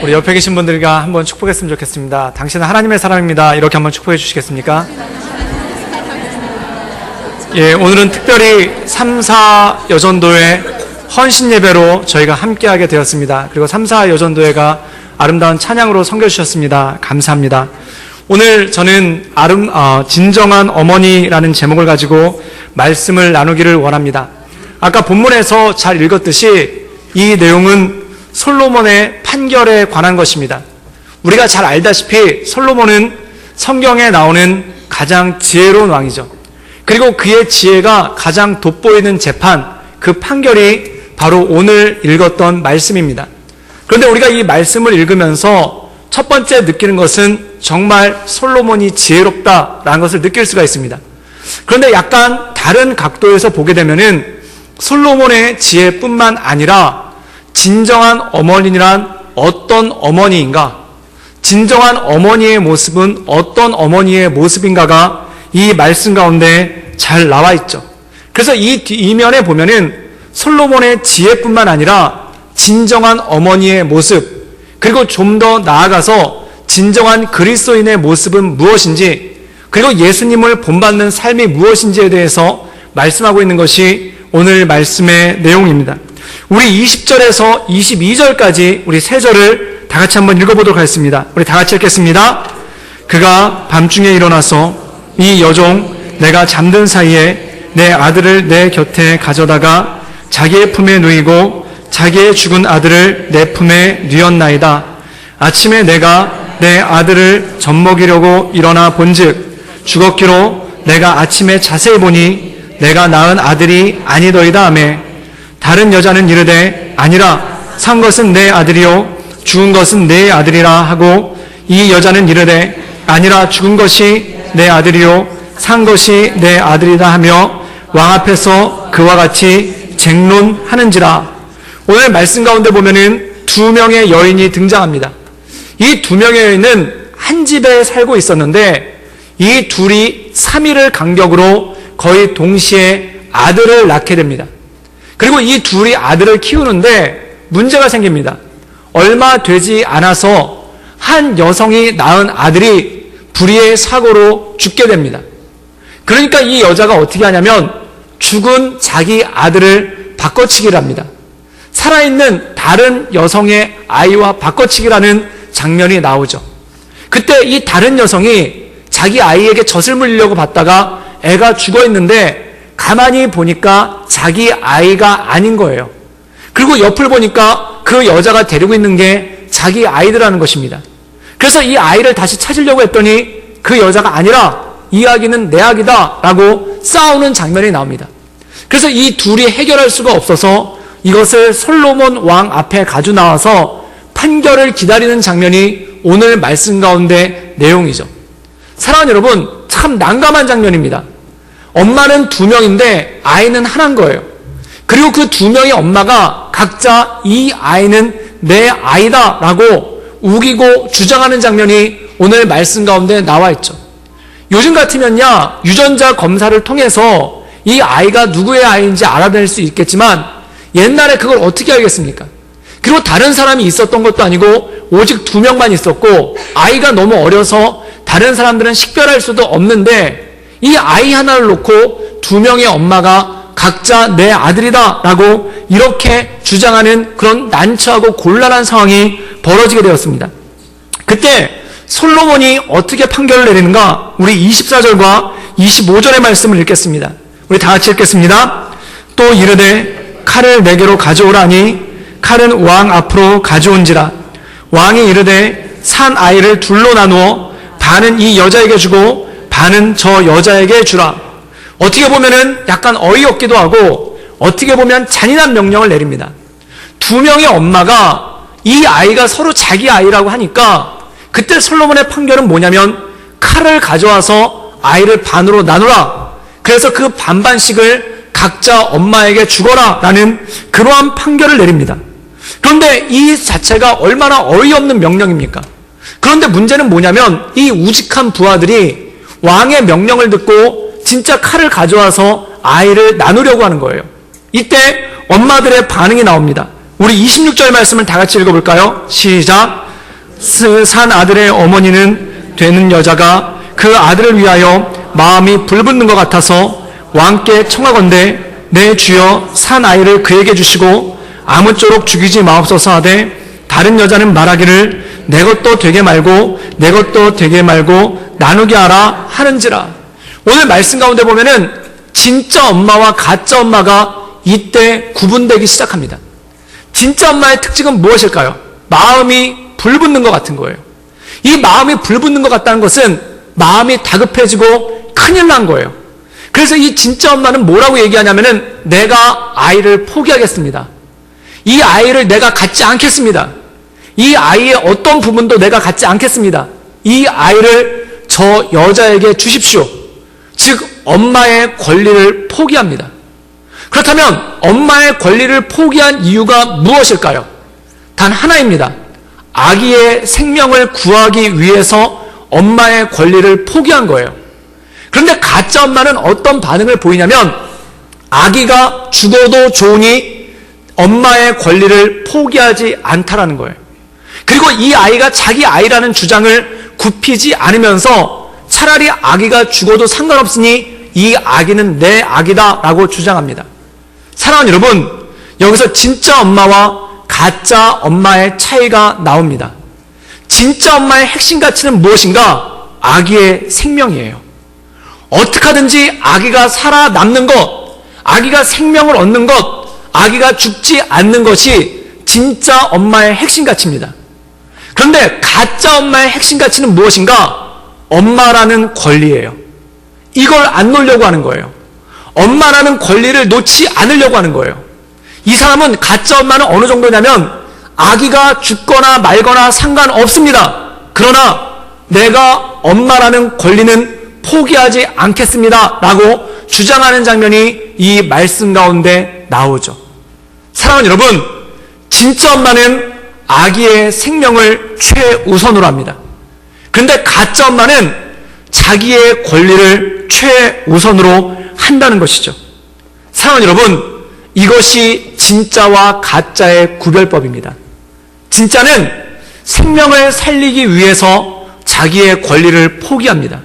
우리 옆에 계신 분들과 한번 축복했으면 좋겠습니다. 당신은 하나님의 사람입니다. 이렇게 한번 축복해 주시겠습니까? 예, 오늘은 특별히 3, 4 여전도회 헌신 예배로 저희가 함께하게 되었습니다. 그리고 3, 4 여전도회가 아름다운 찬양으로 섬겨주셨습니다. 감사합니다. 오늘 저는 진정한 어머니라는 제목을 가지고 말씀을 나누기를 원합니다. 아까 본문에서 잘 읽었듯이 이 내용은 솔로몬의 판결에 관한 것입니다. 우리가 잘 알다시피 솔로몬은 성경에 나오는 가장 지혜로운 왕이죠. 그리고 그의 지혜가 가장 돋보이는 재판, 그 판결이 바로 오늘 읽었던 말씀입니다. 그런데 우리가 이 말씀을 읽으면서 첫 번째 느끼는 것은 정말 솔로몬이 지혜롭다라는 것을 느낄 수가 있습니다. 그런데 약간 다른 각도에서 보게 되면은 솔로몬의 지혜뿐만 아니라 진정한 어머니란 어떤 어머니인가, 진정한 어머니의 모습은 어떤 어머니의 모습인가가 이 말씀 가운데 잘 나와 있죠. 그래서 이 이면에 보면은 솔로몬의 지혜뿐만 아니라 진정한 어머니의 모습, 그리고 좀 더 나아가서 진정한 그리스도인의 모습은 무엇인지, 그리고 예수님을 본받는 삶이 무엇인지에 대해서 말씀하고 있는 것이 오늘 말씀의 내용입니다. 우리 20절에서 22절까지 우리 세 절을 다 같이 한번 읽어보도록 하겠습니다. 우리 다 같이 읽겠습니다. 그가 밤중에 일어나서 이 여종 내가 잠든 사이에 내 아들을 내 곁에 가져다가 자기의 품에 누이고 자기의 죽은 아들을 내 품에 누였나이다. 아침에 내가 내 아들을 젖먹이려고 일어나 본즉 죽었기로 내가 아침에 자세히 보니 내가 낳은 아들이 아니더이다 하매 다른 여자는 이르되 아니라 산 것은 내 아들이요 죽은 것은 내 아들이라 하고 이 여자는 이르되 아니라 죽은 것이 내 아들이요 산 것이 내 아들이다 하며 왕 앞에서 그와 같이 쟁론하는지라. 오늘 말씀 가운데 보면은 두 명의 여인이 등장합니다. 이 두 명의 여인은 한 집에 살고 있었는데 이 둘이 3일을 간격으로 거의 동시에 아들을 낳게 됩니다. 그리고 이 둘이 아들을 키우는데 문제가 생깁니다. 얼마 되지 않아서 한 여성이 낳은 아들이 불의의 사고로 죽게 됩니다. 그러니까 이 여자가 어떻게 하냐면 죽은 자기 아들을 바꿔치기를 합니다. 살아있는 다른 여성의 아이와 바꿔치기라는 장면이 나오죠. 그때 이 다른 여성이 자기 아이에게 젖을 물리려고 봤다가 애가 죽어 있는데 가만히 보니까 자기 아이가 아닌 거예요. 그리고 옆을 보니까 그 여자가 데리고 있는 게 자기 아이들라는 것입니다. 그래서 이 아이를 다시 찾으려고 했더니 그 여자가 아니라 이 아기는 내 아기다 라고 싸우는 장면이 나옵니다. 그래서 이 둘이 해결할 수가 없어서 이것을 솔로몬 왕 앞에 가지고 나와서 판결을 기다리는 장면이 오늘 말씀 가운데 내용이죠. 사랑하는 여러분, 참 난감한 장면입니다. 엄마는 2명인데 아이는 하나인 거예요. 그리고 그 2명의 엄마가 각자 이 아이는 내 아이다 라고 우기고 주장하는 장면이 오늘 말씀 가운데 나와 있죠. 요즘 같으면야 유전자 검사를 통해서 이 아이가 누구의 아이인지 알아낼 수 있겠지만 옛날에 그걸 어떻게 알겠습니까? 그리고 다른 사람이 있었던 것도 아니고 오직 2명만 있었고 아이가 너무 어려서 다른 사람들은 식별할 수도 없는데 이 아이 하나를 놓고 2명의 엄마가 각자 내 아들이다 라고 이렇게 주장하는 그런 난처하고 곤란한 상황이 벌어지게 되었습니다. 그때 솔로몬이 어떻게 판결을 내리는가? 우리 24절과 25절의 말씀을 읽겠습니다. 우리 다 같이 읽겠습니다. 또 이르되 칼을 내게로 가져오라니 칼은 왕 앞으로 가져온지라. 왕이 이르되 산 아이를 둘로 나누어 반은 이 여자에게 주고 반은 저 여자에게 주라. 어떻게 보면은 약간 어이없기도 하고 어떻게 보면 잔인한 명령을 내립니다. 2명의 엄마가 이 아이가 서로 자기 아이라고 하니까 그때 솔로몬의 판결은 뭐냐면 칼을 가져와서 아이를 반으로 나누라. 그래서 그 반반씩을 각자 엄마에게 주거라 라는 그러한 판결을 내립니다. 그런데 이 자체가 얼마나 어이없는 명령입니까? 그런데 문제는 뭐냐면 이 우직한 부하들이 왕의 명령을 듣고 진짜 칼을 가져와서 아이를 나누려고 하는 거예요. 이때 엄마들의 반응이 나옵니다. 우리 26절 말씀을 다 같이 읽어볼까요? 시작. 산 아들의 어머니는 되는 여자가 그 아들을 위하여 마음이 불붙는 것 같아서 왕께 청하건대 내 주여 산 아이를 그에게 주시고 아무쪼록 죽이지 마옵소서 하되 다른 여자는 말하기를 내 것도 되게 말고 내 것도 되게 말고 나누게 하라 하는지라. 오늘 말씀 가운데 보면은 진짜 엄마와 가짜 엄마가 이때 구분되기 시작합니다. 진짜 엄마의 특징은 무엇일까요? 마음이 불붙는 것 같은 거예요. 이 마음이 불붙는 것 같다는 것은 마음이 다급해지고 큰일 난 거예요. 그래서 이 진짜 엄마는 뭐라고 얘기하냐면은 내가 아이를 포기하겠습니다. 이 아이를 내가 갖지 않겠습니다. 이 아이의 어떤 부분도 내가 갖지 않겠습니다. 이 아이를 저 여자에게 주십시오. 즉 엄마의 권리를 포기합니다. 그렇다면 엄마의 권리를 포기한 이유가 무엇일까요? 단 하나입니다. 아기의 생명을 구하기 위해서 엄마의 권리를 포기한 거예요. 그런데 가짜 엄마는 어떤 반응을 보이냐면 아기가 죽어도 좋으니 엄마의 권리를 포기하지 않다라는 거예요. 그리고 이 아이가 자기 아이라는 주장을 굽히지 않으면서 차라리 아기가 죽어도 상관없으니 이 아기는 내 아기다라고 주장합니다. 사랑하는 여러분, 여기서 진짜 엄마와 가짜 엄마의 차이가 나옵니다. 진짜 엄마의 핵심 가치는 무엇인가? 아기의 생명이에요. 어떻게 하든지 아기가 살아남는 것, 아기가 생명을 얻는 것, 아기가 죽지 않는 것이 진짜 엄마의 핵심 가치입니다. 그런데 가짜 엄마의 핵심 가치는 무엇인가? 엄마라는 권리예요. 이걸 안 놓으려고 하는 거예요. 엄마라는 권리를 놓지 않으려고 하는 거예요. 이 사람은 가짜 엄마는 어느 정도냐면 아기가 죽거나 말거나 상관없습니다. 그러나 내가 엄마라는 권리는 포기하지 않겠습니다 라고 주장하는 장면이 이 말씀 가운데 나오죠. 사랑하는 여러분, 진짜 엄마는 아기의 생명을 최우선으로 합니다. 그런데 가짜 엄마는 자기의 권리를 최우선으로 한다는 것이죠. 사랑하는 여러분, 이것이 진짜와 가짜의 구별법입니다. 진짜는 생명을 살리기 위해서 자기의 권리를 포기합니다.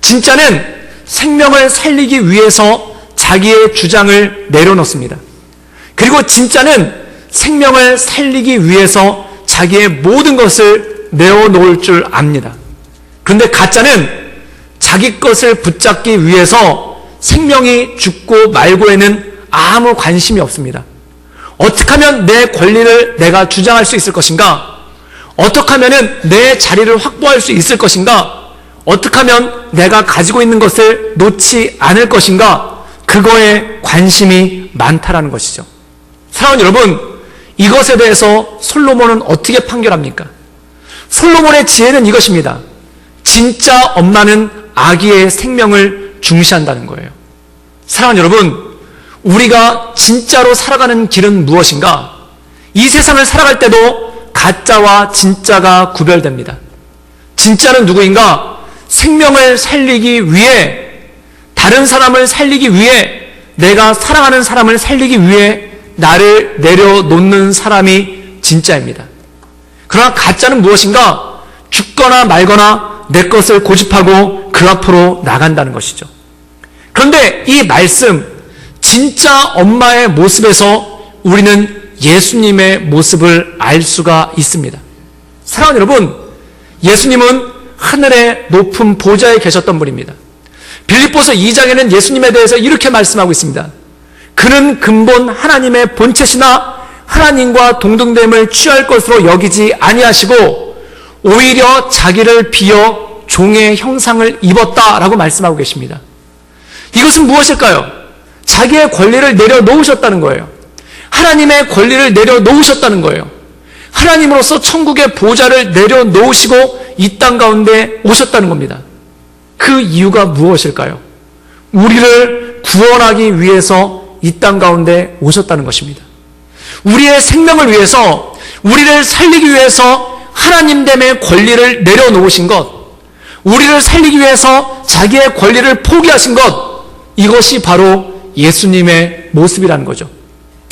진짜는 생명을 살리기 위해서 자기의 주장을 내려놓습니다. 그리고 진짜는 생명을 살리기 위해서 자기의 모든 것을 내어놓을 줄 압니다. 그런데 가짜는 자기 것을 붙잡기 위해서 생명이 죽고 말고에는 아무 관심이 없습니다. 어떻게 하면 내 권리를 내가 주장할 수 있을 것인가? 어떻게 하면 내 자리를 확보할 수 있을 것인가? 어떻게 하면 내가 가지고 있는 것을 놓지 않을 것인가? 그거에 관심이 많다라는 것이죠. 사랑하는 여러분, 이것에 대해서 솔로몬은 어떻게 판결합니까? 솔로몬의 지혜는 이것입니다. 진짜 엄마는 아기의 생명을 중시한다는 거예요. 사랑하는 여러분, 우리가 진짜로 살아가는 길은 무엇인가? 이 세상을 살아갈 때도 가짜와 진짜가 구별됩니다. 진짜는 누구인가? 생명을 살리기 위해, 다른 사람을 살리기 위해, 내가 사랑하는 사람을 살리기 위해 나를 내려놓는 사람이 진짜입니다. 그러나 가짜는 무엇인가? 죽거나 말거나 내 것을 고집하고 그 앞으로 나간다는 것이죠. 그런데 이 말씀, 진짜 엄마의 모습에서 우리는 예수님의 모습을 알 수가 있습니다. 사랑하는 여러분, 예수님은 하늘의 높은 보좌에 계셨던 분입니다. 빌립보서 2장에는 예수님에 대해서 이렇게 말씀하고 있습니다. 그는 근본 하나님의 본체시나 하나님과 동등됨을 취할 것으로 여기지 아니하시고 오히려 자기를 비어 종의 형상을 입었다라고 말씀하고 계십니다. 이것은 무엇일까요? 자기의 권리를 내려놓으셨다는 거예요. 하나님의 권리를 내려놓으셨다는 거예요. 하나님으로서 천국의 보좌를 내려놓으시고 이 땅 가운데 오셨다는 겁니다. 그 이유가 무엇일까요? 우리를 구원하기 위해서 이 땅 가운데 오셨다는 것입니다. 우리의 생명을 위해서, 우리를 살리기 위해서 하나님됨의 권리를 내려놓으신 것, 우리를 살리기 위해서 자기의 권리를 포기하신 것, 이것이 바로 예수님의 모습이라는 거죠.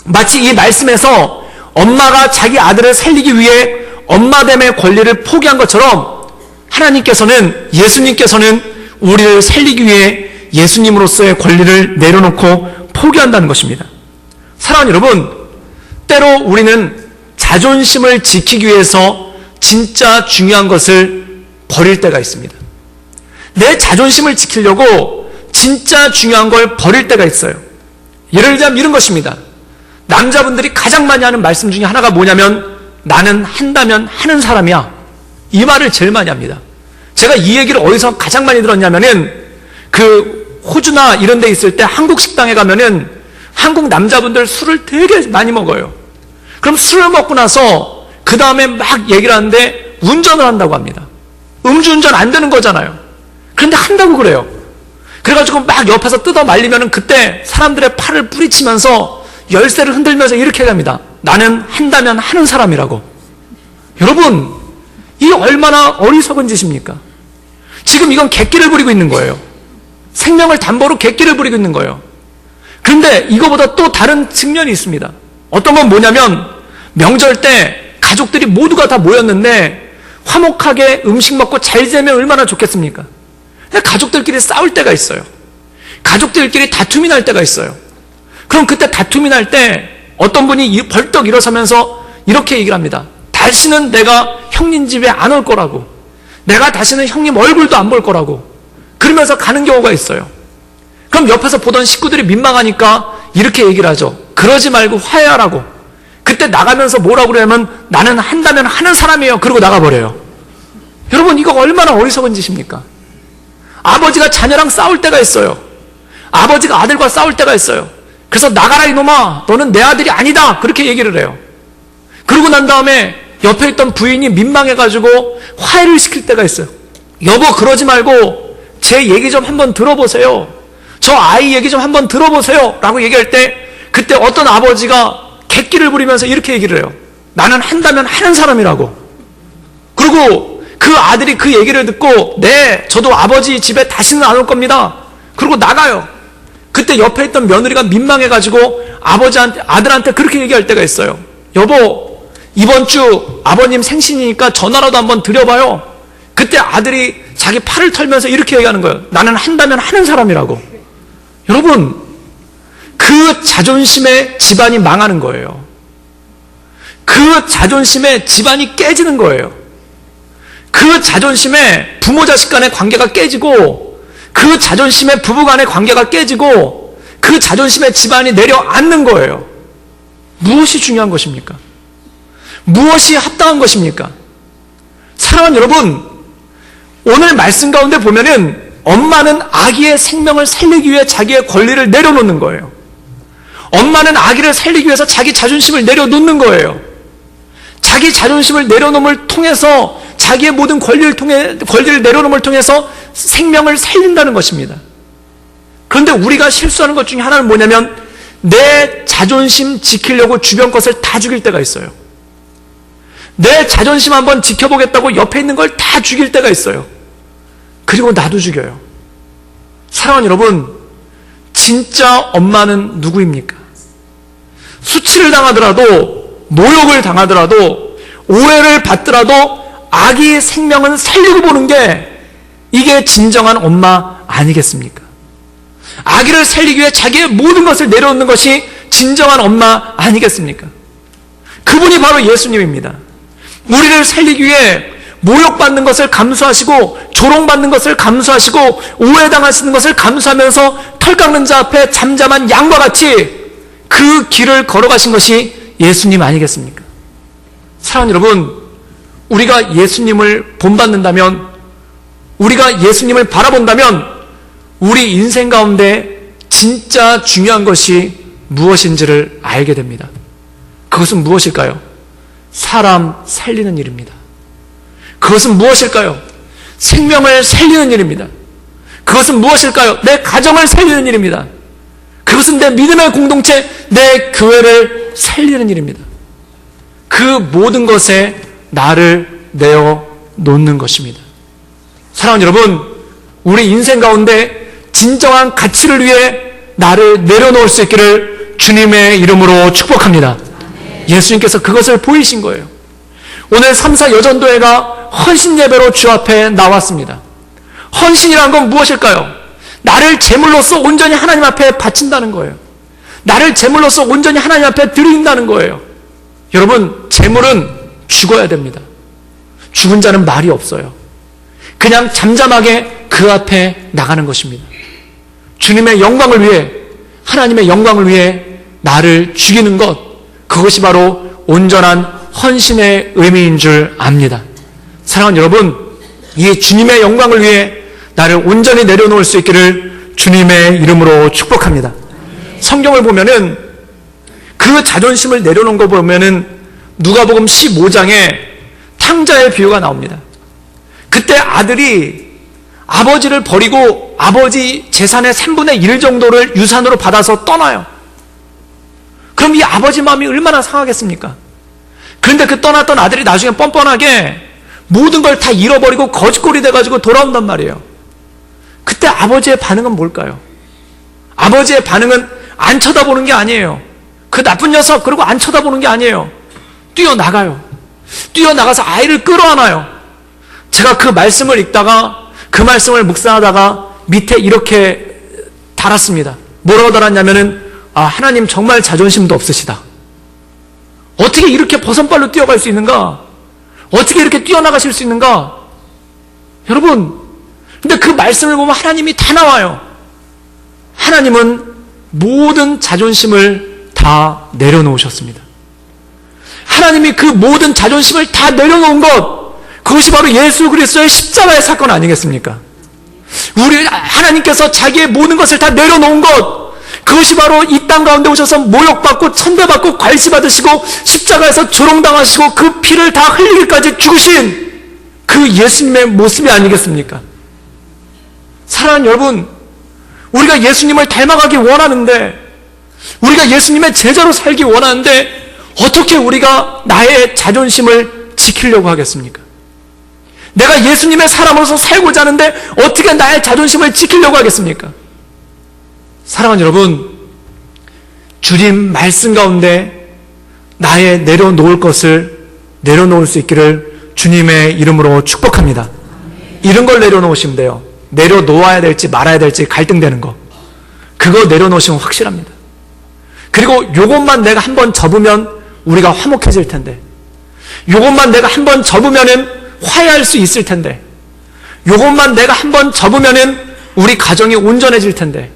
마치 이 말씀에서 엄마가 자기 아들을 살리기 위해 엄마됨의 권리를 포기한 것처럼 하나님께서는, 예수님께서는 우리를 살리기 위해 예수님으로서의 권리를 내려놓고 포기한다는 것입니다. 사랑하는 여러분, 때로 우리는 자존심을 지키기 위해서 진짜 중요한 것을 버릴 때가 있습니다. 내 자존심을 지키려고 진짜 중요한 걸 버릴 때가 있어요. 예를 들자면 이런 것입니다. 남자분들이 가장 많이 하는 말씀 중에 하나가 뭐냐면, 나는 한다면 하는 사람이야. 이 말을 제일 많이 합니다. 제가 이 얘기를 어디서 가장 많이 들었냐면은, 그 호주나 이런 데 있을 때 한국 식당에 가면은 한국 남자분들 술을 되게 많이 먹어요. 그럼 술을 먹고 나서 그 다음에 막 얘기를 하는데 운전을 한다고 합니다. 음주운전 안 되는 거잖아요. 그런데 한다고 그래요. 그래가지고 막 옆에서 뜯어 말리면은 그때 사람들의 팔을 뿌리치면서 열쇠를 흔들면서 이렇게 합니다. 나는 한다면 하는 사람이라고. 여러분, 이 얼마나 어리석은 짓입니까? 지금 이건 객기를 부리고 있는 거예요. 생명을 담보로 객기를 부리고 있는 거예요. 그런데 이거보다 또 다른 측면이 있습니다. 어떤 건 뭐냐면, 명절 때 가족들이 모두가 다 모였는데 화목하게 음식 먹고 잘 지내면 얼마나 좋겠습니까? 근데 가족들끼리 싸울 때가 있어요. 가족들끼리 다툼이 날 때가 있어요. 그럼 그때 다툼이 날 때 어떤 분이 벌떡 일어서면서 이렇게 얘기를 합니다. 다시는 내가 형님 집에 안 올 거라고, 내가 다시는 형님 얼굴도 안 볼 거라고, 그러면서 가는 경우가 있어요. 그럼 옆에서 보던 식구들이 민망하니까 이렇게 얘기를 하죠. 그러지 말고 화해하라고. 그때 나가면서 뭐라고 그러냐면, 나는 한다면 하는 사람이에요. 그러고 나가버려요. 여러분, 이거 얼마나 어리석은 짓입니까? 아버지가 자녀랑 싸울 때가 있어요. 아버지가 아들과 싸울 때가 있어요. 그래서 나가라 이놈아, 너는 내 아들이 아니다, 그렇게 얘기를 해요. 그러고 난 다음에 옆에 있던 부인이 민망해가지고 화해를 시킬 때가 있어요. 여보, 그러지 말고 제 얘기 좀 한번 들어보세요. 저 아이 얘기 좀 한번 들어보세요 라고 얘기할 때, 그때 어떤 아버지가 객기를 부리면서 이렇게 얘기를 해요. 나는 한다면 하는 사람이라고. 그리고 그 아들이 그 얘기를 듣고, 네, 저도 아버지 집에 다시는 안 올 겁니다. 그리고 나가요. 그때 옆에 있던 며느리가 민망해가지고 아들한테 그렇게 얘기할 때가 있어요. 여보, 이번 주 아버님 생신이니까 전화라도 한번 드려봐요. 그때 아들이 자기 팔을 털면서 이렇게 얘기하는 거예요. 나는 한다면 하는 사람이라고. 여러분, 그 자존심에 집안이 망하는 거예요. 그 자존심에 집안이 깨지는 거예요. 그 자존심에 부모 자식 간의 관계가 깨지고, 그 자존심에 부부 간의 관계가 깨지고, 그 자존심에 집안이 내려앉는 거예요. 무엇이 중요한 것입니까? 무엇이 합당한 것입니까? 사랑하는 여러분, 오늘 말씀 가운데 보면은 엄마는 아기의 생명을 살리기 위해 자기의 권리를 내려놓는 거예요. 엄마는 아기를 살리기 위해서 자기 자존심을 내려놓는 거예요. 자기 자존심을 내려놓음을 통해서, 자기의 모든 권리를 내려놓음을 통해서 생명을 살린다는 것입니다. 그런데 우리가 실수하는 것 중에 하나는 뭐냐면, 내 자존심 지키려고 주변 것을 다 죽일 때가 있어요. 내 자존심 한번 지켜보겠다고 옆에 있는 걸 다 죽일 때가 있어요. 그리고 나도 죽여요. 사랑하는 여러분, 진짜 엄마는 누구입니까? 수치를 당하더라도, 모욕을 당하더라도, 오해를 받더라도 아기의 생명은 살리고 보는 게, 이게 진정한 엄마 아니겠습니까? 아기를 살리기 위해 자기의 모든 것을 내려놓는 것이 진정한 엄마 아니겠습니까? 그분이 바로 예수님입니다. 우리를 살리기 위해 모욕받는 것을 감수하시고, 조롱받는 것을 감수하시고, 오해당하시는 것을 감수하면서 털 깎는 자 앞에 잠잠한 양과 같이 그 길을 걸어가신 것이 예수님 아니겠습니까? 사랑하는 여러분, 우리가 예수님을 본받는다면, 우리가 예수님을 바라본다면, 우리 인생 가운데 진짜 중요한 것이 무엇인지를 알게 됩니다. 그것은 무엇일까요? 사람 살리는 일입니다. 그것은 무엇일까요? 생명을 살리는 일입니다. 그것은 무엇일까요? 내 가정을 살리는 일입니다. 그것은 내 믿음의 공동체, 내 교회를 살리는 일입니다. 그 모든 것에 나를 내어 놓는 것입니다. 사랑하는 여러분, 우리 인생 가운데 진정한 가치를 위해 나를 내려놓을 수 있기를 주님의 이름으로 축복합니다. 예수님께서 그것을 보이신 거예요. 오늘 3사 여전도회가 헌신 예배로 주 앞에 나왔습니다. 헌신이란 건 무엇일까요? 나를 제물로서 온전히 하나님 앞에 바친다는 거예요. 나를 제물로서 온전히 하나님 앞에 드린다는 거예요. 여러분, 제물은 죽어야 됩니다. 죽은 자는 말이 없어요. 그냥 잠잠하게 그 앞에 나가는 것입니다. 주님의 영광을 위해, 하나님의 영광을 위해 나를 죽이는 것, 그것이 바로 온전한 헌신의 의미인 줄 압니다. 사랑하는 여러분, 이 주님의 영광을 위해 나를 온전히 내려놓을 수 있기를 주님의 이름으로 축복합니다. 성경을 보면은 그 자존심을 내려놓은 거 보면은 누가복음 15장에 탕자의 비유가 나옵니다. 그때 아들이 아버지를 버리고 아버지 재산의 3분의 1 정도를 유산으로 받아서 떠나요. 그럼 이 아버지 마음이 얼마나 상하겠습니까? 그런데 그 떠났던 아들이 나중에 뻔뻔하게 모든 걸 다 잃어버리고 거지꼴이 돼가지고 돌아온단 말이에요. 그때 아버지의 반응은 뭘까요? 아버지의 반응은 안 쳐다보는 게 아니에요. 그 나쁜 녀석, 그리고 안 쳐다보는 게 아니에요. 뛰어나가요. 뛰어나가서 아이를 끌어안아요. 제가 그 말씀을 읽다가, 그 말씀을 묵상하다가 밑에 이렇게 달았습니다. 뭐라고 달았냐면은, 하나님 정말 자존심도 없으시다. 어떻게 이렇게 버선발로 뛰어갈 수 있는가? 어떻게 이렇게 뛰어나가실 수 있는가? 여러분, 근데 그 말씀을 보면 하나님이 다 나와요. 하나님은 모든 자존심을 다 내려놓으셨습니다. 하나님이 그 모든 자존심을 다 내려놓은 것, 그것이 바로 예수 그리스도의 십자가의 사건 아니겠습니까? 우리 하나님께서 자기의 모든 것을 다 내려놓은 것, 그것이 바로 이 땅 가운데 오셔서 모욕받고 천대받고 괄시받으시고 십자가에서 조롱당하시고 그 피를 다 흘리기까지 죽으신 그 예수님의 모습이 아니겠습니까? 사랑하는 여러분, 우리가 예수님을 닮아가기 원하는데, 우리가 예수님의 제자로 살기 원하는데 어떻게 우리가 나의 자존심을 지키려고 하겠습니까? 내가 예수님의 사람으로서 살고자 하는데 어떻게 나의 자존심을 지키려고 하겠습니까? 사랑하는 여러분, 주님 말씀 가운데 나의 내려놓을 것을 내려놓을 수 있기를 주님의 이름으로 축복합니다. 이런 걸 내려놓으시면 돼요. 내려놓아야 될지 말아야 될지 갈등되는 거, 그거 내려놓으시면 확실합니다. 그리고 요것만 내가 한번 접으면 우리가 화목해질 텐데, 요것만 내가 한번 접으면은 화해할 수 있을 텐데, 요것만 내가 한번 접으면은 우리 가정이 온전해질 텐데,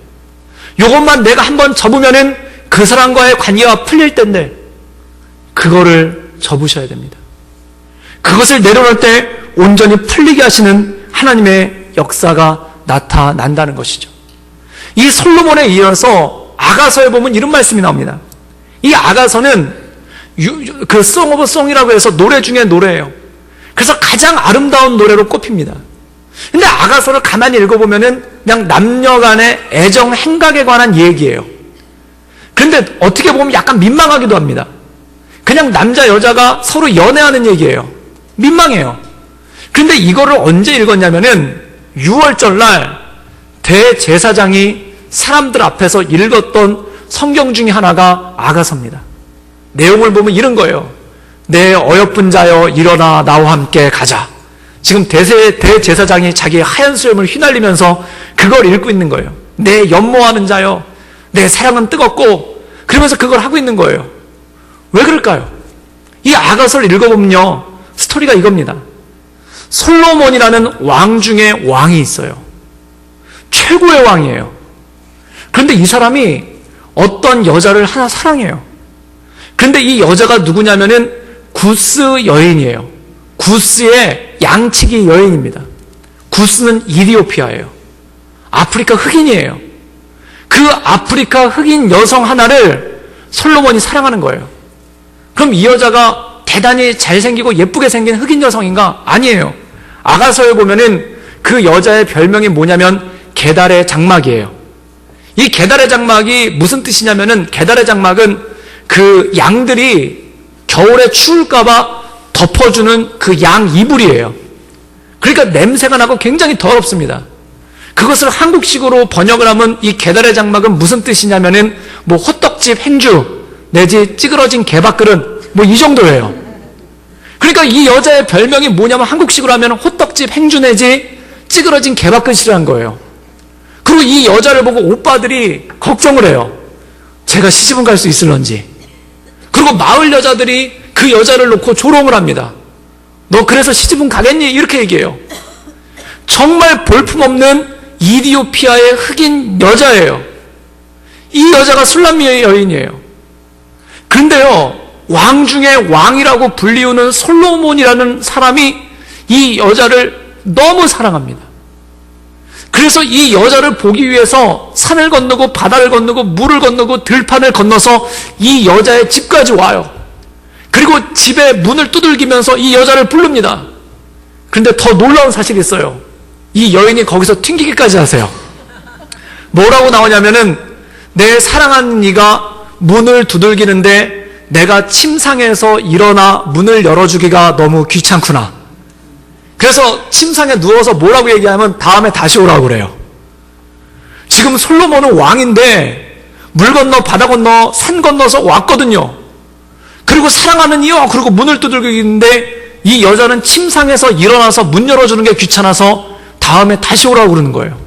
요것만 내가 한번 접으면은 그 사람과의 관계가 풀릴 텐데, 그거를 접으셔야 됩니다. 그것을 내려놓을 때 온전히 풀리게 하시는 하나님의 역사가 나타난다는 것이죠. 이 솔로몬에 이어서 아가서에 보면 이런 말씀이 나옵니다. 이 아가서는 그 Song of Song이라고 해서 노래 중에 노래예요. 그래서 가장 아름다운 노래로 꼽힙니다. 근데 아가서를 가만히 읽어보면은 그냥 남녀 간의 애정 행각에 관한 얘기예요. 그런데 어떻게 보면 약간 민망하기도 합니다. 그냥 남자 여자가 서로 연애하는 얘기예요. 민망해요. 그런데 이거를 언제 읽었냐면은 6월절 날 대제사장이 사람들 앞에서 읽었던 성경 중에 하나가 아가서입니다. 내용을 보면 이런 거예요. 내 어여쁜 자여 일어나 나와 함께 가자. 지금 대제사장이 자기의 하얀 수염을 휘날리면서 그걸 읽고 있는 거예요. 내 연모하는 자여, 내 사랑은 뜨겁고, 그러면서 그걸 하고 있는 거예요. 왜 그럴까요? 이 아가서를 읽어보면요, 스토리가 이겁니다. 솔로몬이라는 왕 중에 왕이 있어요. 최고의 왕이에요. 그런데 이 사람이 어떤 여자를 하나 사랑해요. 그런데 이 여자가 누구냐면은 구스 여인이에요. 구스의 양치기 여인입니다. 구스는 이디오피아예요. 아프리카 흑인이에요. 그 아프리카 흑인 여성 하나를 솔로몬이 사랑하는 거예요. 그럼 이 여자가 대단히 잘생기고 예쁘게 생긴 흑인 여성인가? 아니에요. 아가서에 보면은 그 여자의 별명이 뭐냐면 게달의 장막이에요. 이 게달의 장막이 무슨 뜻이냐면은, 게달의 장막은 그 양들이 겨울에 추울까봐 덮어주는 그 양 이불이에요. 그러니까 냄새가 나고 굉장히 더럽습니다. 그것을 한국식으로 번역을 하면 이 게달의 장막은 무슨 뜻이냐면은 뭐 호떡집 행주 내지 찌그러진 개밥그릇 뭐 이 정도예요. 그러니까 이 여자의 별명이 뭐냐면 한국식으로 하면 호떡집 행주내지 찌그러진 개밥그릇이라는 거예요. 그리고 이 여자를 보고 오빠들이 걱정을 해요. 제가 시집은 갈 수 있을런지. 그리고 마을 여자들이 그 여자를 놓고 조롱을 합니다. 너 그래서 시집은 가겠니? 이렇게 얘기해요. 정말 볼품없는 이디오피아의 흑인 여자예요. 이 여자가 술람미의 여인이에요. 그런데요, 왕 중에 왕이라고 불리우는 솔로몬이라는 사람이 이 여자를 너무 사랑합니다. 그래서 이 여자를 보기 위해서 산을 건너고 바다를 건너고 물을 건너고 들판을 건너서 이 여자의 집까지 와요. 그리고 집에 문을 두들기면서 이 여자를 부릅니다. 그런데 더 놀라운 사실이 있어요. 이 여인이 거기서 튕기기까지 하세요. 뭐라고 나오냐면은 내 사랑하는 이가 문을 두들기는데 내가 침상에서 일어나 문을 열어주기가 너무 귀찮구나. 그래서 침상에 누워서 뭐라고 얘기하면 다음에 다시 오라고 그래요. 지금 솔로몬은 왕인데 물 건너 바다 건너 산 건너서 왔거든요. 그리고 사랑하는 이요. 그리고 문을 두들기는데 이 여자는 침상에서 일어나서 문 열어주는 게 귀찮아서 다음에 다시 오라고 그러는 거예요.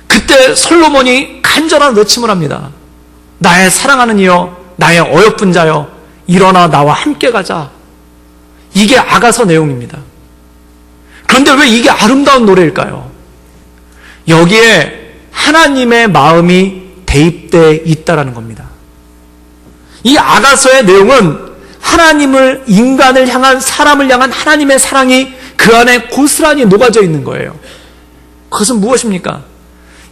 그때 솔로몬이 간절한 외침을 합니다. 나의 사랑하는 이여, 나의 어여쁜 자여, 일어나 나와 함께 가자. 이게 아가서 내용입니다. 그런데 왜 이게 아름다운 노래일까요? 여기에 하나님의 마음이 대입되어 있다는 겁니다. 이 아가서의 내용은 하나님을, 인간을 향한, 사람을 향한 하나님의 사랑이 그 안에 고스란히 녹아져 있는 거예요. 그것은 무엇입니까?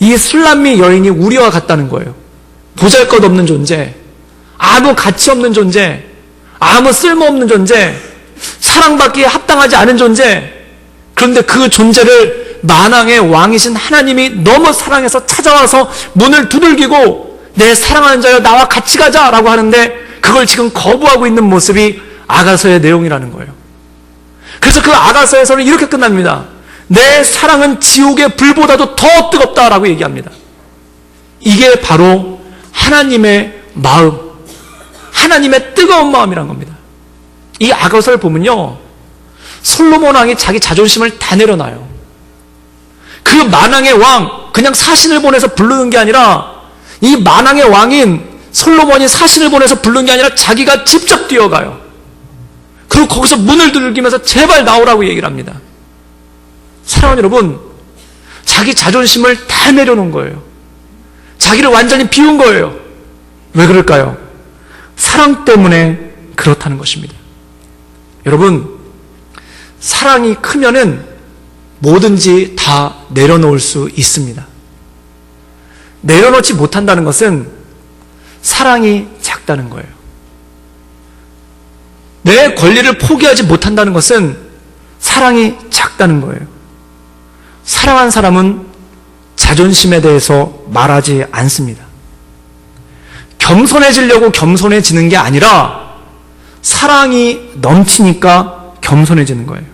이 술람미 여인이 우리와 같다는 거예요. 보잘것없는 존재, 아무 가치 없는 존재, 아무 쓸모없는 존재, 사랑받기에 합당하지 않은 존재. 그런데 그 존재를 만왕의 왕이신 하나님이 너무 사랑해서 찾아와서 문을 두들기고 내 사랑하는 자여 나와 같이 가자라고 하는데 그걸 지금 거부하고 있는 모습이 아가서의 내용이라는 거예요. 그래서 그 아가서에서는 이렇게 끝납니다. 내 사랑은 지옥의 불보다도 더 뜨겁다라고 얘기합니다. 이게 바로 하나님의 마음, 하나님의 뜨거운 마음이란 겁니다. 이 아가서를 보면요, 솔로몬 왕이 자기 자존심을 다 내려놔요. 그 만왕의 왕, 그냥 사신을 보내서 부르는 게 아니라 이 만왕의 왕인 솔로몬이 사신을 보내서 부르는 게 아니라 자기가 직접 뛰어가요. 그리고 거기서 문을 두들기면서 제발 나오라고 얘기를 합니다. 사랑하는 여러분, 자기 자존심을 다 내려놓은 거예요. 자기를 완전히 비운 거예요. 왜 그럴까요? 사랑 때문에 그렇다는 것입니다. 여러분, 사랑이 크면은 뭐든지 다 내려놓을 수 있습니다. 내려놓지 못한다는 것은 사랑이 작다는 거예요. 내 권리를 포기하지 못한다는 것은 사랑이 작다는 거예요. 사랑한 사람은 자존심에 대해서 말하지 않습니다. 겸손해지려고 겸손해지는 게 아니라 사랑이 넘치니까 겸손해지는 거예요.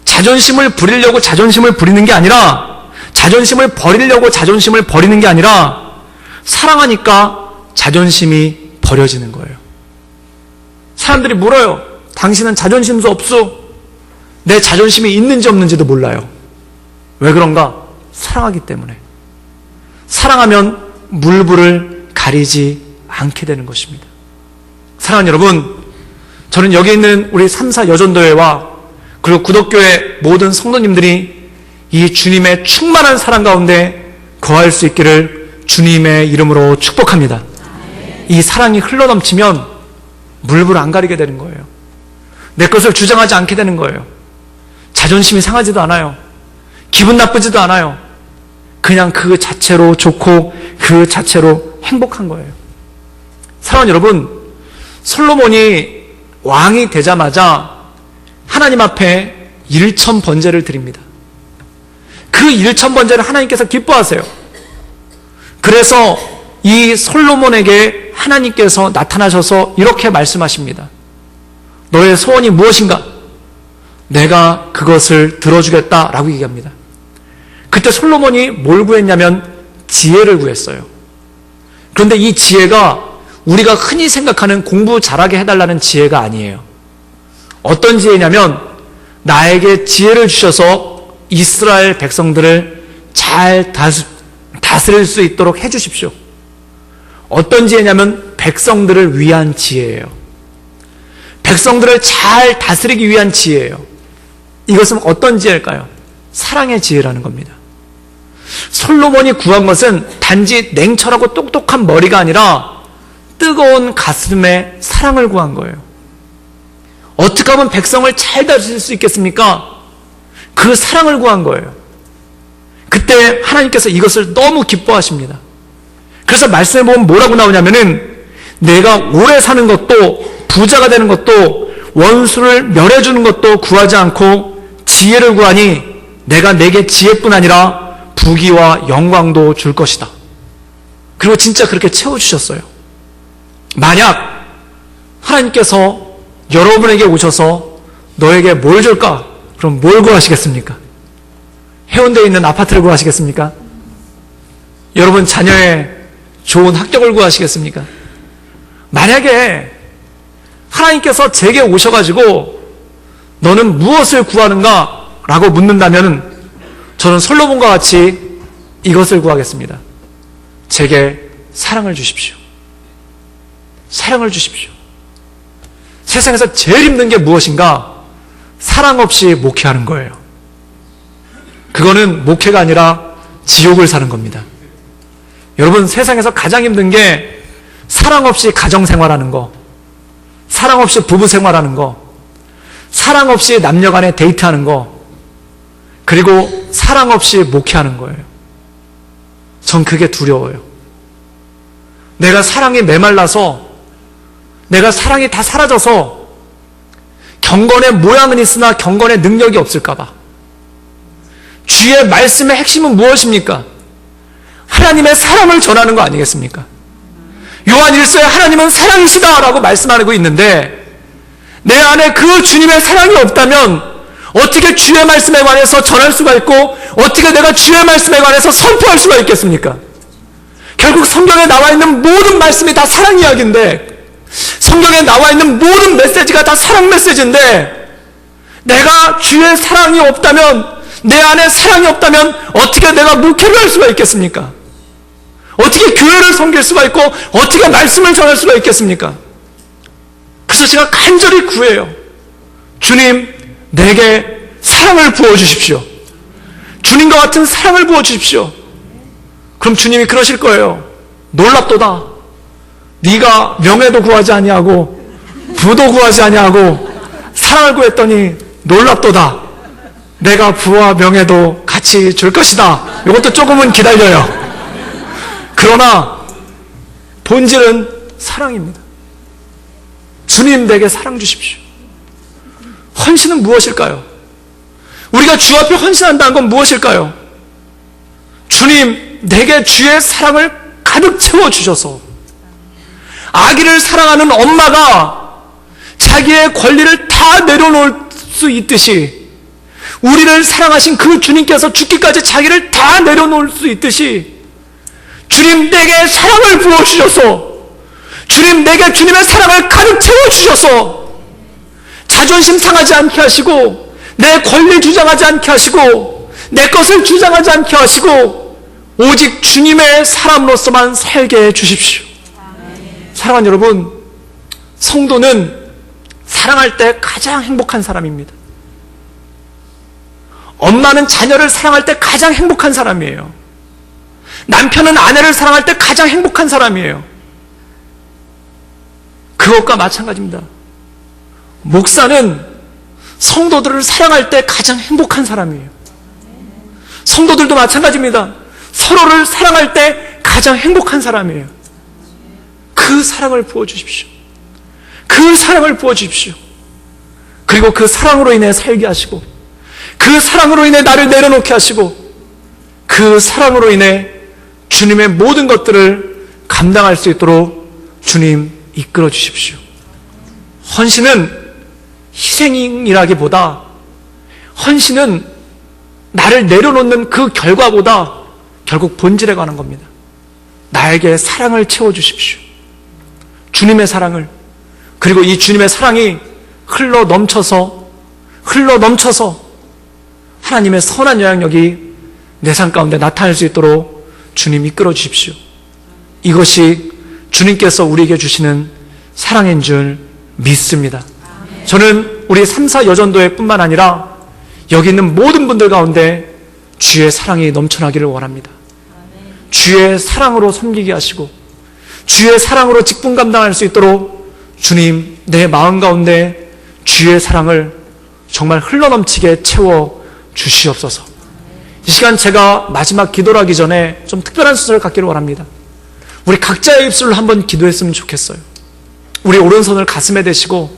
자존심을 부리려고 자존심을 부리는 게 아니라 자존심을 버리려고 자존심을 버리는 게 아니라 사랑하니까 자존심이 버려지는 거예요. 사람들이 물어요. 당신은 자존심도 없어? 내 자존심이 있는지 없는지도 몰라요. 왜 그런가? 사랑하기 때문에. 사랑하면 물불을 가리지 않게 되는 것입니다. 사랑하는 여러분, 저는 여기 있는 우리 3사 여전도회와 그리고 구덕교회 모든 성도님들이 이 주님의 충만한 사랑 가운데 거할 수 있기를 주님의 이름으로 축복합니다. 이 사랑이 흘러넘치면 물불 안 가리게 되는 거예요. 내 것을 주장하지 않게 되는 거예요. 자존심이 상하지도 않아요. 기분 나쁘지도 않아요. 그냥 그 자체로 좋고 그 자체로 행복한 거예요. 사랑하는 여러분, 솔로몬이 왕이 되자마자 하나님 앞에 1,000번제를 드립니다. 그 1,000번제를 하나님께서 기뻐하세요. 그래서 이 솔로몬에게 하나님께서 나타나셔서 이렇게 말씀하십니다. 너의 소원이 무엇인가? 내가 그것을 들어주겠다라고 얘기합니다. 그때 솔로몬이 뭘 구했냐면 지혜를 구했어요. 그런데 이 지혜가 우리가 흔히 생각하는 공부 잘하게 해달라는 지혜가 아니에요. 어떤 지혜냐면 나에게 지혜를 주셔서 이스라엘 백성들을 잘 다스릴 수 있도록 해주십시오. 어떤 지혜냐면 백성들을 위한 지혜예요. 백성들을 잘 다스리기 위한 지혜예요. 이것은 어떤 지혜일까요? 사랑의 지혜라는 겁니다. 솔로몬이 구한 것은 단지 냉철하고 똑똑한 머리가 아니라 뜨거운 가슴에 사랑을 구한 거예요. 어떻게 하면 백성을 잘 다스릴 수 있겠습니까? 그 사랑을 구한 거예요. 그때 하나님께서 이것을 너무 기뻐하십니다. 그래서 말씀에 보면 뭐라고 나오냐면은 내가 오래 사는 것도 부자가 되는 것도 원수를 멸해주는 것도 구하지 않고 지혜를 구하니 내가 내게 지혜뿐 아니라 부귀와 영광도 줄 것이다. 그리고 진짜 그렇게 채워주셨어요. 만약 하나님께서 여러분에게 오셔서 너에게 뭘 줄까? 그럼 뭘 구하시겠습니까? 해운대에 있는 아파트를 구하시겠습니까? 여러분 자녀의 좋은 학력을 구하시겠습니까? 만약에 하나님께서 제게 오셔가지고 너는 무엇을 구하는가? 라고 묻는다면 저는 솔로몬과 같이 이것을 구하겠습니다. 제게 사랑을 주십시오. 사랑을 주십시오. 세상에서 제일 힘든 게 무엇인가? 사랑 없이 목회하는 거예요. 그거는 목회가 아니라 지옥을 사는 겁니다. 여러분, 세상에서 가장 힘든 게 사랑 없이 가정생활하는 거, 사랑 없이 부부생활하는 거, 사랑 없이 남녀간에 데이트하는 거, 그리고 사랑 없이 목회하는 거예요. 전 그게 두려워요. 내가 사랑이 메말라서, 내가 사랑이 다 사라져서 경건의 모양은 있으나 경건의 능력이 없을까 봐. 주의 말씀의 핵심은 무엇입니까? 하나님의 사랑을 전하는 거 아니겠습니까? 요한 1서에 하나님은 사랑이시다라고 말씀하고 있는데 내 안에 그 주님의 사랑이 없다면 어떻게 주의 말씀에 관해서 전할 수가 있고 어떻게 내가 주의 말씀에 관해서 선포할 수가 있겠습니까? 결국 성경에 나와 있는 모든 말씀이 다 사랑 이야기인데 성경에 나와 있는 모든 메시지가 다 사랑 메시지인데 내가 주의 사랑이 없다면 내 안에 사랑이 없다면 어떻게 내가 목회를 할 수가 있겠습니까? 어떻게 교회를 섬길 수가 있고 어떻게 말씀을 전할 수가 있겠습니까? 그래서 제가 간절히 구해요. 주님, 내게 사랑을 부어주십시오. 주님과 같은 사랑을 부어주십시오. 그럼 주님이 그러실 거예요. 놀랍도다. 네가 명예도 구하지 아니하고 부도 구하지 아니하고 사랑을 구했더니 놀랍도다. 내가 부와 명예도 같이 줄 것이다. 이것도 조금은 기다려요. 그러나 본질은 사랑입니다. 주님, 내게 사랑 주십시오. 헌신은 무엇일까요? 우리가 주 앞에 헌신한다는 건 무엇일까요? 주님, 내게 주의 사랑을 가득 채워주셔서 아기를 사랑하는 엄마가 자기의 권리를 다 내려놓을 수 있듯이 우리를 사랑하신 그 주님께서 죽기까지 자기를 다 내려놓을 수 있듯이 주님, 내게 사랑을 부어주셔서 주님, 내게 주님의 사랑을 가득 채워주셔서 자존심 상하지 않게 하시고 내 권리 주장하지 않게 하시고 내 것을 주장하지 않게 하시고 오직 주님의 사람으로서만 살게 해주십시오. 사랑하는 여러분, 성도는 사랑할 때 가장 행복한 사람입니다. 엄마는 자녀를 사랑할 때 가장 행복한 사람이에요. 남편은 아내를 사랑할 때 가장 행복한 사람이에요. 그것과 마찬가지입니다. 목사는 성도들을 사랑할 때 가장 행복한 사람이에요. 성도들도 마찬가지입니다. 서로를 사랑할 때 가장 행복한 사람이에요. 그 사랑을 부어주십시오. 그 사랑을 부어주십시오. 그리고 그 사랑으로 인해 살게 하시고 그 사랑으로 인해 나를 내려놓게 하시고 그 사랑으로 인해 주님의 모든 것들을 감당할 수 있도록 주님 이끌어 주십시오. 헌신은 희생이라기보다 헌신은 나를 내려놓는 그 결과보다 결국 본질에 관한 겁니다. 나에게 사랑을 채워주십시오. 주님의 사랑을. 그리고 이 주님의 사랑이 흘러 넘쳐서 하나님의 선한 영향력이 내 삶 가운데 나타날 수 있도록 주님 이끌어 주십시오. 이것이 주님께서 우리에게 주시는 사랑인 줄 믿습니다. 저는 우리 3사 여전도회 뿐만 아니라 여기 있는 모든 분들 가운데 주의 사랑이 넘쳐나기를 원합니다. 주의 사랑으로 섬기게 하시고 주의 사랑으로 직분 감당할 수 있도록 주님, 내 마음 가운데 주의 사랑을 정말 흘러넘치게 채워 주시옵소서. 이 시간 제가 마지막 기도를 하기 전에 좀 특별한 순서를 갖기를 원합니다. 우리 각자의 입술로 한번 기도했으면 좋겠어요. 우리 오른손을 가슴에 대시고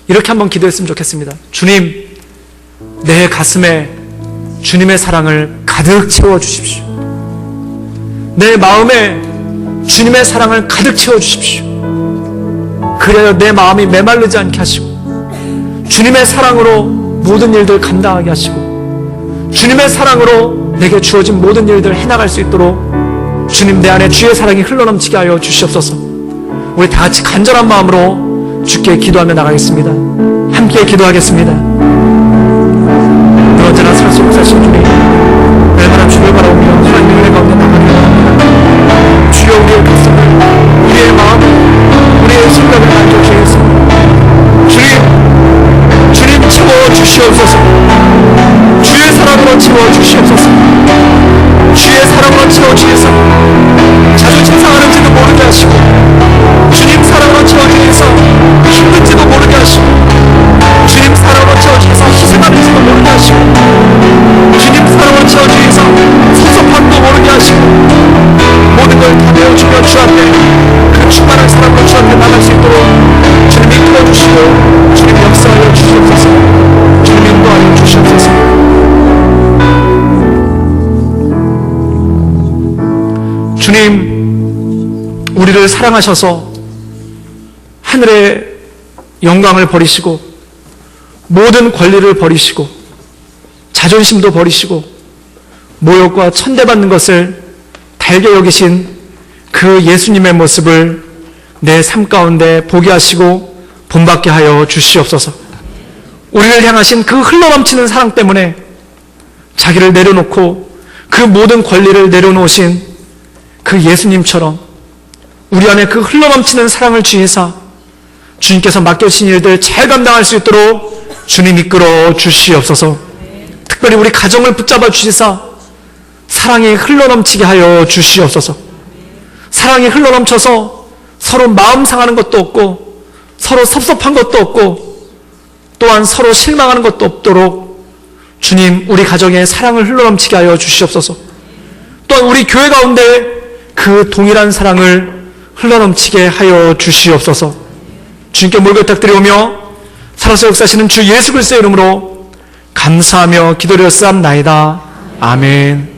이렇게 한번 기도했으면 좋겠습니다. 주님, 내 가슴에 주님의 사랑을 가득 채워 주십시오. 내 마음에 주님의 사랑을 가득 채워 주십시오. 그래야 내 마음이 메말르지 않게 하시고 주님의 사랑으로 모든 일들 감당하게 하시고 주님의 사랑으로 내게 주어진 모든 일들 해나갈 수 있도록 주님, 내 안에 주의 사랑이 흘러넘치게 하여 주시옵소서. 우리 다 같이 간절한 마음으로 주께 기도하며 나가겠습니다. 함께 기도하겠습니다. 늘 언제나 살수 사신 주님, 날마다 주를 바라오며 하나님의 은혜 가운데 나가게 합니다. 주여, 우리의 가슴을, 우리의 마음을, 우리의 생각을 알려주시겠습니다. 주님 채워주시옵소서. 주의 사랑으로 채워주시옵소서. 주의 사랑으로 채워주셔서 자존심 상하는지도 모르게 하시고 주님 사랑으로 채워주셔서 힘든지도 모르게 하시고 주님 사랑으로 채워주셔서 희생하는지도 모르게 하시고 주님 사랑으로 채워주셔서 섭섭함도 모르게 하시고 모든 걸 다 내어주며 주 앞에 그 충만한 사랑으로 주 앞에 나갈 수 있도록 주님 이끌어주시고 주님 역사하여 주시옵소서. 주님 인도하여 주시옵소서. 주님, 우리를 사랑하셔서 하늘의 영광을 버리시고 모든 권리를 버리시고 자존심도 버리시고 모욕과 천대받는 것을 달게 여기신 그 예수님의 모습을 내 삶 가운데 보게 하시고 본받게 하여 주시옵소서. 우리를 향하신 그 흘러넘치는 사랑 때문에 자기를 내려놓고 그 모든 권리를 내려놓으신 그 예수님처럼 우리 안에 그 흘러넘치는 사랑을 주시사 주님께서 맡겨주신 일들 잘 감당할 수 있도록 주님 이끌어 주시옵소서. 특별히 우리 가정을 붙잡아 주시사 사랑이 흘러넘치게 하여 주시옵소서. 사랑이 흘러넘쳐서 서로 마음 상하는 것도 없고 서로 섭섭한 것도 없고 또한 서로 실망하는 것도 없도록 주님, 우리 가정에 사랑을 흘러넘치게 하여 주시옵소서. 또한 우리 교회 가운데 그 동일한 사랑을 흘러넘치게 하여 주시옵소서. 주님께 물부탁드리오며 살아서 역사하시는 주 예수 그리스도의 이름으로 감사하며 기도드렸사옵나이다. 아멘.